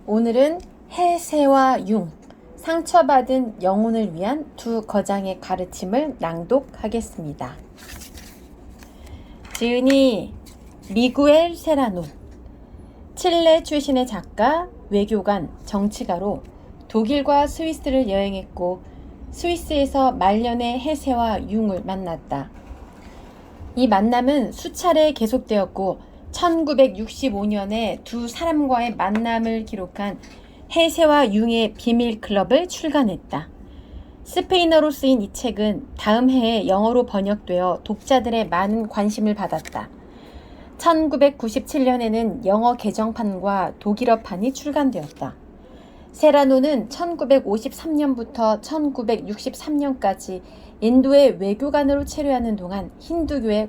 오늘은 해세와 융, 상처받은 영혼을 위한 두 거장의 가르침을 낭독하겠습니다. 지은이 미구엘 세라노, 칠레 출신의 작가, 외교관, 정치가로 독일과 스위스를 여행했고 스위스에서 말년의 해세와 융을 만났다. 이 만남은 수차례 계속되었고 1965년에 두 사람과의 만남을 기록한 해세와 융의 비밀 클럽을 출간했다. 스페인어로 쓰인 이 책은 다음 해에 영어로 번역되어 독자들의 많은 관심을 받았다. 1997년에는 영어 개정판과 독일어판이 출간되었다. 세라노는 1953년부터 1963년까지 인도의 외교관으로 체류하는 동안 힌두교에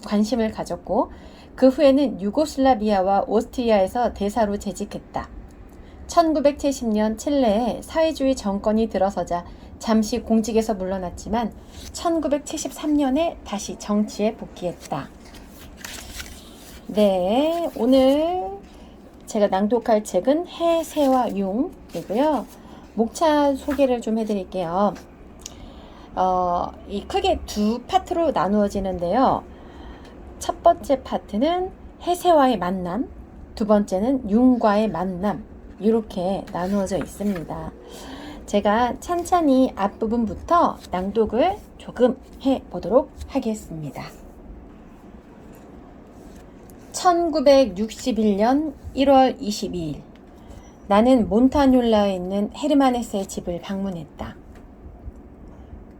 관심을 가졌고 그 후에는 유고슬라비아와 오스트리아에서 대사로 재직했다. 1970년 칠레에 사회주의 정권이 들어서자 잠시 공직에서 물러났지만 1973년에 다시 정치에 복귀했다. 네, 오늘 제가 낭독할 책은 해세와 융이고요. 목차 소개를 좀 해드릴게요. 이 크게 두 파트로 나누어지는데요. 첫 번째 파트는 해세와의 만남, 두 번째는 융과의 만남, 이렇게 나누어져 있습니다. 제가 찬찬히 앞부분부터 낭독을 조금 해보도록 하겠습니다. 1961년 1월 22일 나는 몬타뇰라에 있는 헤르만 헤세의 집을 방문했다.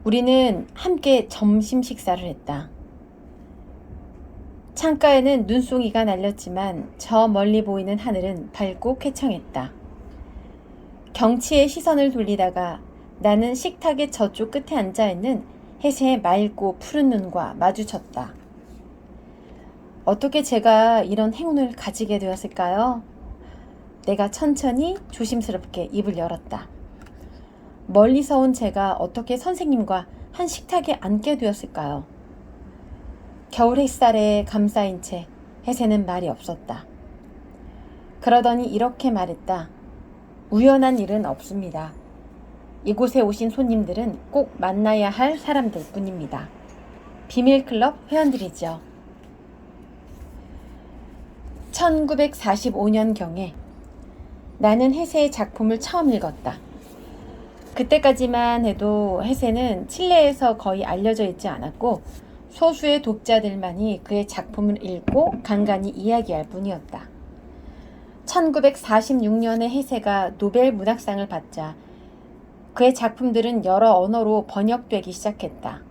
우리는 함께 점심 식사를 했다. 창가에는 눈송이가 날렸지만 저 멀리 보이는 하늘은 밝고 쾌청했다. 경치의 시선을 돌리다가 나는 식탁의 저쪽 끝에 앉아있는 헤세의 맑고 푸른 눈과 마주쳤다. 어떻게 제가 이런 행운을 가지게 되었을까요? 내가 천천히 조심스럽게 입을 열었다. 멀리서 온 제가 어떻게 선생님과 한 식탁에 앉게 되었을까요? 겨울 햇살에 감싸인 채 헤세는 말이 없었다. 그러더니 이렇게 말했다. 우연한 일은 없습니다. 이곳에 오신 손님들은 꼭 만나야 할 사람들 뿐입니다. 비밀클럽 회원들이죠. 1945년경에 나는 헤세의 작품을 처음 읽었다. 그때까지만 해도 헤세는 칠레에서 거의 알려져 있지 않았고 소수의 독자들만이 그의 작품을 읽고 간간히 이야기할 뿐이었다. 1946년에 헤세가 노벨 문학상을 받자 그의 작품들은 여러 언어로 번역되기 시작했다.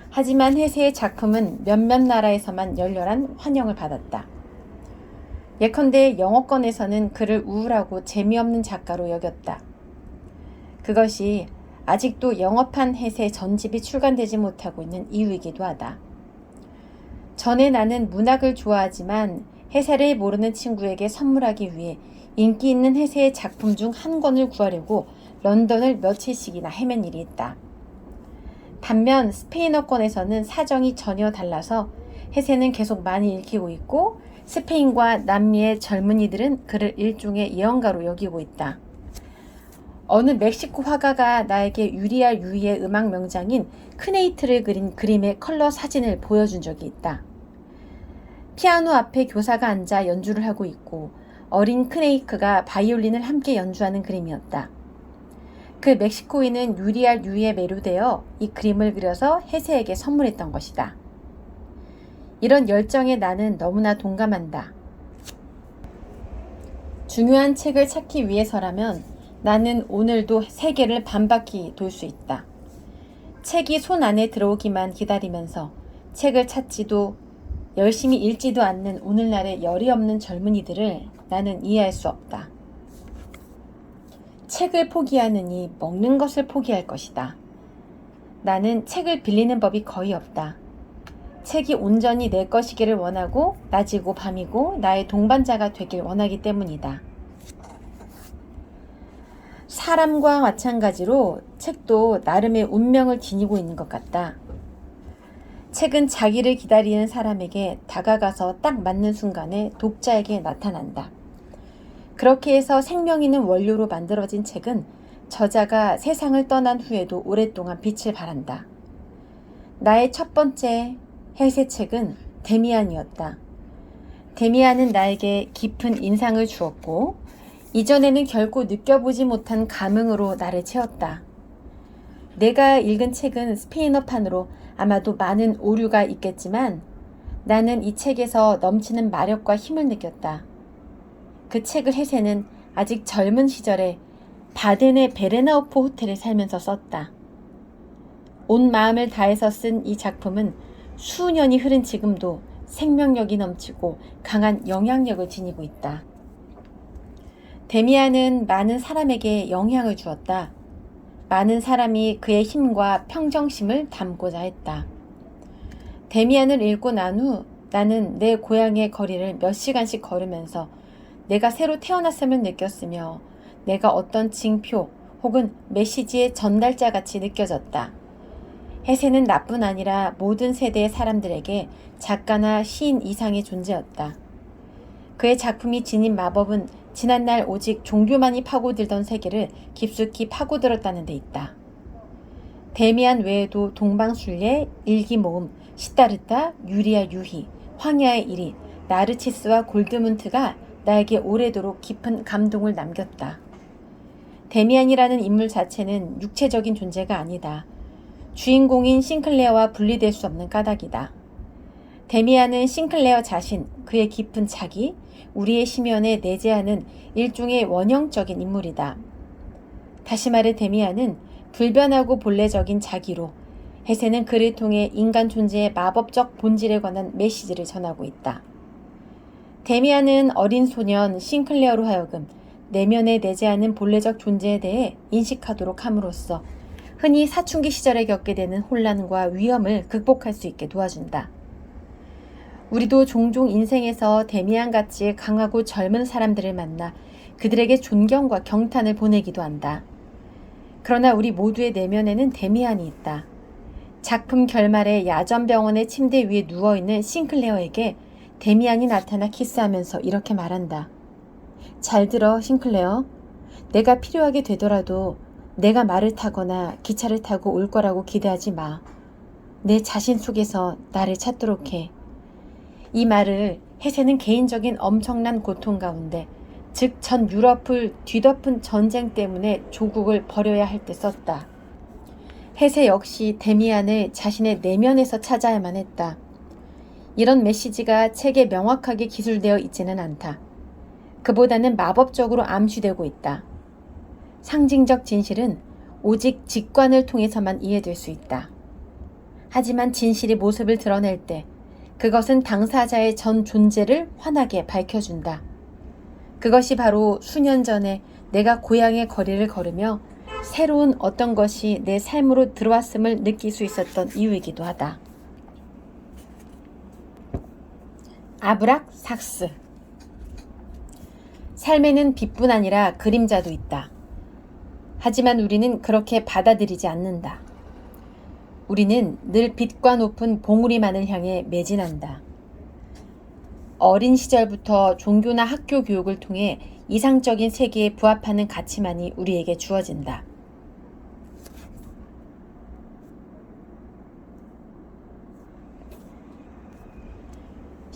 하지만 헤세의 작품은 몇몇 나라에서만 열렬한 환영을 받았다. 예컨대 영어권에서는 그를 우울하고 재미없는 작가로 여겼다. 그것이 아직도 영어판 헤세 전집이 출간되지 못하고 있는 이유이기도 하다. 전에 나는 문학을 좋아하지만 헤세를 모르는 친구에게 선물하기 위해 인기 있는 헤세의 작품 중 한 권을 구하려고 런던을 며칠씩이나 헤맨 일이 있다. 반면 스페인어권에서는 사정이 전혀 달라서 헤세는 계속 많이 읽히고 있고 스페인과 남미의 젊은이들은 그를 일종의 예언가로 여기고 있다. 어느 멕시코 화가가 나에게 유리알 유이의 음악 명장인 크네이트를 그린 그림의 컬러 사진을 보여준 적이 있다. 피아노 앞에 교사가 앉아 연주를 하고 있고 어린 크네이크가 바이올린을 함께 연주하는 그림이었다. 그 멕시코인은 유리알 유이에 매료되어 이 그림을 그려서 헤세에게 선물했던 것이다. 이런 열정에 나는 너무나 동감한다. 중요한 책을 찾기 위해서라면 나는 오늘도 세계를 반바퀴 돌 수 있다. 책이 손 안에 들어오기만 기다리면서 책을 찾지도 열심히 읽지도 않는 오늘날의 열이 없는 젊은이들을 나는 이해할 수 없다. 책을 포기하느니 먹는 것을 포기할 것이다. 나는 책을 빌리는 법이 거의 없다. 책이 온전히 내 것이기를 원하고 낮이고 밤이고 나의 동반자가 되길 원하기 때문이다. 사람과 마찬가지로 책도 나름의 운명을 지니고 있는 것 같다. 책은 자기를 기다리는 사람에게 다가가서 딱 맞는 순간에 독자에게 나타난다. 그렇게 해서 생명 있는 원료로 만들어진 책은 저자가 세상을 떠난 후에도 오랫동안 빛을 발한다. 나의 첫 번째 해세책은 데미안이었다. 데미안은 나에게 깊은 인상을 주었고 이전에는 결코 느껴보지 못한 감흥으로 나를 채웠다. 내가 읽은 책은 스페인어판으로 아마도 많은 오류가 있겠지만 나는 이 책에서 넘치는 마력과 힘을 느꼈다. 그 책을 해세는 아직 젊은 시절에 바덴의 베레나우포 호텔에 살면서 썼다. 온 마음을 다해서 쓴 이 작품은 수년이 흐른 지금도 생명력이 넘치고 강한 영향력을 지니고 있다. 데미안은 많은 사람에게 영향을 주었다. 많은 사람이 그의 힘과 평정심을 담고자 했다. 데미안을 읽고 난 후 나는 내 고향의 거리를 몇 시간씩 걸으면서 내가 새로 태어났음을 느꼈으며 내가 어떤 징표 혹은 메시지의 전달자같이 느껴졌다. 해세는 나뿐 아니라 모든 세대의 사람들에게 작가나 시인 이상의 존재였다. 그의 작품이 지닌 마법은 지난날 오직 종교만이 파고들던 세계를 깊숙이 파고들었다는 데 있다. 데미안 외에도 동방순례, 일기모음, 시타르타, 유리아 유희, 황야의 일이, 나르치스와 골드문트가 나에게 오래도록 깊은 감동을 남겼다. 데미안이라는 인물 자체는 육체적인 존재가 아니다. 주인공인 싱클레어와 분리될 수 없는 까닭이다. 데미안은 싱클레어 자신, 그의 깊은 자기, 우리의 심연에 내재하는 일종의 원형적인 인물이다. 다시 말해 데미안은 불변하고 본래적인 자기로 해세는 그를 통해 인간 존재의 마법적 본질에 관한 메시지를 전하고 있다. 데미안은 어린 소년 싱클레어로 하여금 내면에 내재하는 본래적 존재에 대해 인식하도록 함으로써 흔히 사춘기 시절에 겪게 되는 혼란과 위험을 극복할 수 있게 도와준다. 우리도 종종 인생에서 데미안같이 강하고 젊은 사람들을 만나 그들에게 존경과 경탄을 보내기도 한다. 그러나 우리 모두의 내면에는 데미안이 있다. 작품 결말에 야전병원의 침대 위에 누워있는 싱클레어에게 데미안이 나타나 키스하면서 이렇게 말한다. 잘 들어, 싱클레어. 내가 필요하게 되더라도 내가 말을 타거나 기차를 타고 올 거라고 기대하지 마. 내 자신 속에서 나를 찾도록 해. 이 말을 해세는 개인적인 엄청난 고통 가운데, 즉 전 유럽을 뒤덮은 전쟁 때문에 조국을 버려야 할 때 썼다. 해세 역시 데미안을 자신의 내면에서 찾아야만 했다. 이런 메시지가 책에 명확하게 기술되어 있지는 않다. 그보다는 마법적으로 암시되고 있다. 상징적 진실은 오직 직관을 통해서만 이해될 수 있다. 하지만 진실이 모습을 드러낼 때 그것은 당사자의 전 존재를 환하게 밝혀준다. 그것이 바로 수년 전에 내가 고향의 거리를 걸으며 새로운 어떤 것이 내 삶으로 들어왔음을 느낄 수 있었던 이유이기도 하다. 아브락삭스. 삶에는 빛뿐 아니라 그림자도 있다. 하지만 우리는 그렇게 받아들이지 않는다. 우리는 늘 빛과 높은 봉우리만을 향해 매진한다. 어린 시절부터 종교나 학교 교육을 통해 이상적인 세계에 부합하는 가치만이 우리에게 주어진다.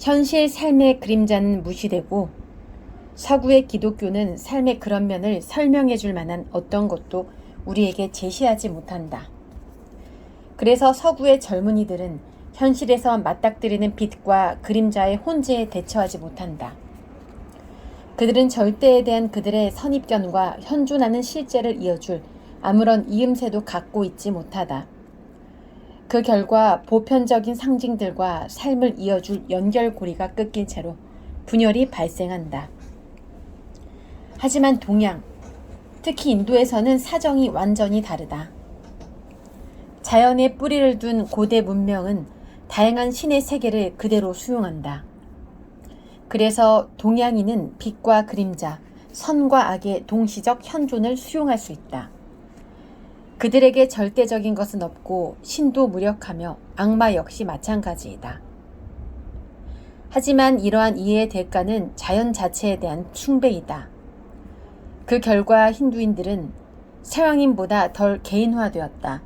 현실 삶의 그림자는 무시되고 서구의 기독교는 삶의 그런 면을 설명해 줄 만한 어떤 것도 우리에게 제시하지 못한다. 그래서 서구의 젊은이들은 현실에서 맞닥뜨리는 빛과 그림자의 혼재에 대처하지 못한다. 그들은 절대에 대한 그들의 선입견과 현존하는 실제를 이어줄 아무런 이음새도 갖고 있지 못하다. 그 결과 보편적인 상징들과 삶을 이어줄 연결고리가 끊긴 채로 분열이 발생한다. 하지만 동양, 특히 인도에서는 사정이 완전히 다르다. 자연에 뿌리를 둔 고대 문명은 다양한 신의 세계를 그대로 수용한다. 그래서 동양인은 빛과 그림자, 선과 악의 동시적 현존을 수용할 수 있다. 그들에게 절대적인 것은 없고 신도 무력하며 악마 역시 마찬가지이다. 하지만 이러한 이해의 대가는 자연 자체에 대한 숭배이다. 그 결과 힌두인들은 서양인보다 덜 개인화되었다.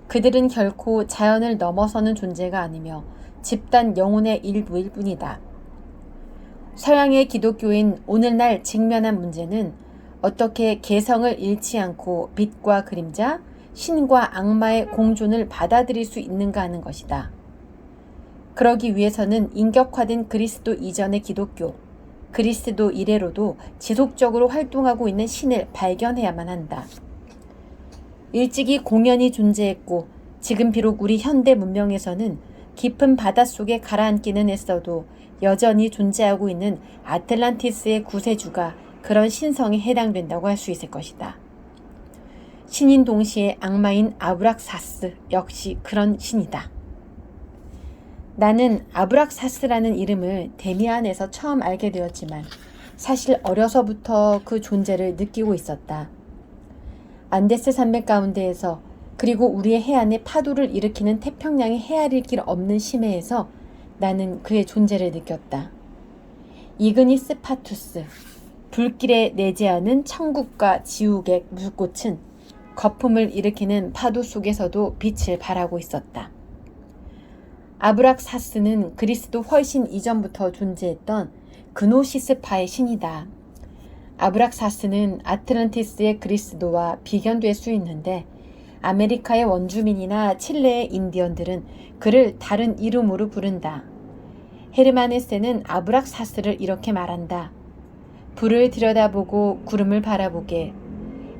그들은 결코 자연을 넘어서는 존재가 아니며 집단 영혼의 일부일 뿐이다. 서양의 기독교인 오늘날 직면한 문제는 어떻게 개성을 잃지 않고 빛과 그림자, 신과 악마의 공존을 받아들일 수 있는가 하는 것이다. 그러기 위해서는 인격화된 그리스도 이전의 기독교, 그리스도 이래로도 지속적으로 활동하고 있는 신을 발견해야만 한다. 일찍이 공연이 존재했고 지금 비록 우리 현대 문명에서는 깊은 바닷속에 가라앉기는 했어도 여전히 존재하고 있는 아틀란티스의 구세주가 그런 신성에 해당된다고 할 수 있을 것이다. 신인 동시에 악마인 아브락사스 역시 그런 신이다. 나는 아브락사스라는 이름을 데미안에서 처음 알게 되었지만 사실 어려서부터 그 존재를 느끼고 있었다. 안데스 산맥 가운데에서 그리고 우리의 해안에 파도를 일으키는 태평양의 헤아릴 길 없는 심해에서 나는 그의 존재를 느꼈다. 이그니스 파투스, 불길에 내재하는 천국과 지옥의 물꽃은 거품을 일으키는 파도 속에서도 빛을 발하고 있었다. 아브락사스는 그리스도 훨씬 이전부터 존재했던 그노시스파의 신이다. 아브락사스는 아틀란티스의 그리스도와 비견될 수 있는데 아메리카의 원주민이나 칠레의 인디언들은 그를 다른 이름으로 부른다. 헤르만헤세는 아브락사스를 이렇게 말한다. 불을 들여다보고 구름을 바라보게.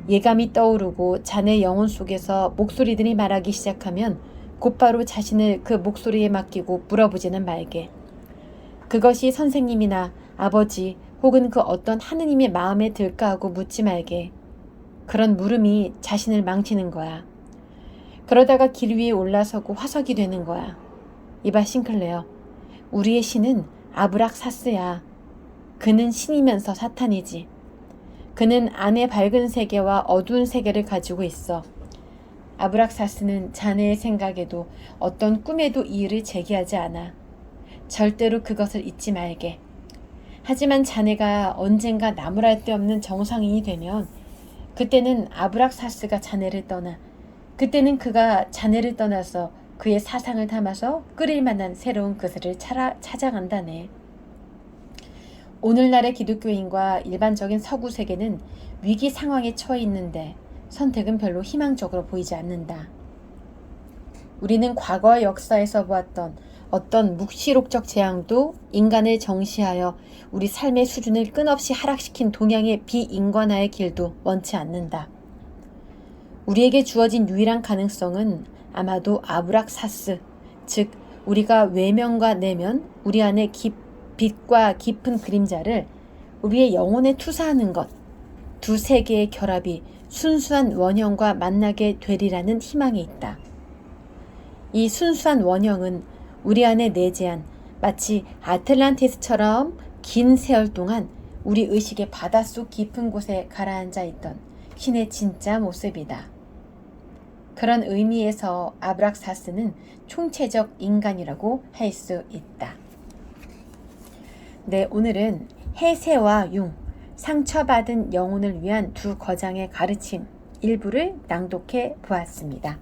예감이 떠오르고 자네 영혼 속에서 목소리들이 말하기 시작하면 곧바로 자신을 그 목소리에 맡기고 물어보지는 말게. 그것이 선생님이나 아버지 혹은 그 어떤 하느님의 마음에 들까 하고 묻지 말게. 그런 물음이 자신을 망치는 거야. 그러다가 길 위에 올라서고 화석이 되는 거야. 이봐 싱클레어, 우리의 신은 아브락사스야. 그는 신이면서 사탄이지. 그는 안에 밝은 세계와 어두운 세계를 가지고 있어. 아브락사스는 자네의 생각에도 어떤 꿈에도 이의를 제기하지 않아. 절대로 그것을 잊지 말게. 하지만 자네가 언젠가 나무랄 데 없는 정상인이 되면 그때는 아브락사스가 자네를 떠나 그때는 그가 자네를 떠나서 그의 사상을 담아서 끓일 만한 새로운 그슬을 찾아간다네. 오늘날의 기독교인과 일반적인 서구 세계는 위기 상황에 처해 있는데 선택은 별로 희망적으로 보이지 않는다. 우리는 과거의 역사에서 보았던 어떤 묵시록적 재앙도 인간을 정시하여 우리 삶의 수준을 끝없이 하락시킨 동양의 비인간화의 길도 원치 않는다. 우리에게 주어진 유일한 가능성은 아마도 아브락사스, 즉 우리가 외면과 내면, 우리 안에 빛과 깊은 그림자를 우리의 영혼에 투사하는 것, 두 세계의 결합이 순수한 원형과 만나게 되리라는 희망이 있다. 이 순수한 원형은 우리 안에 내재한 마치 아틀란티스처럼 긴 세월 동안 우리 의식의 바닷속 깊은 곳에 가라앉아 있던 신의 진짜 모습이다. 그런 의미에서 아브락사스는 총체적 인간이라고 할 수 있다. 네, 오늘은 해세와 융, 상처받은 영혼을 위한 두 거장의 가르침 일부를 낭독해 보았습니다.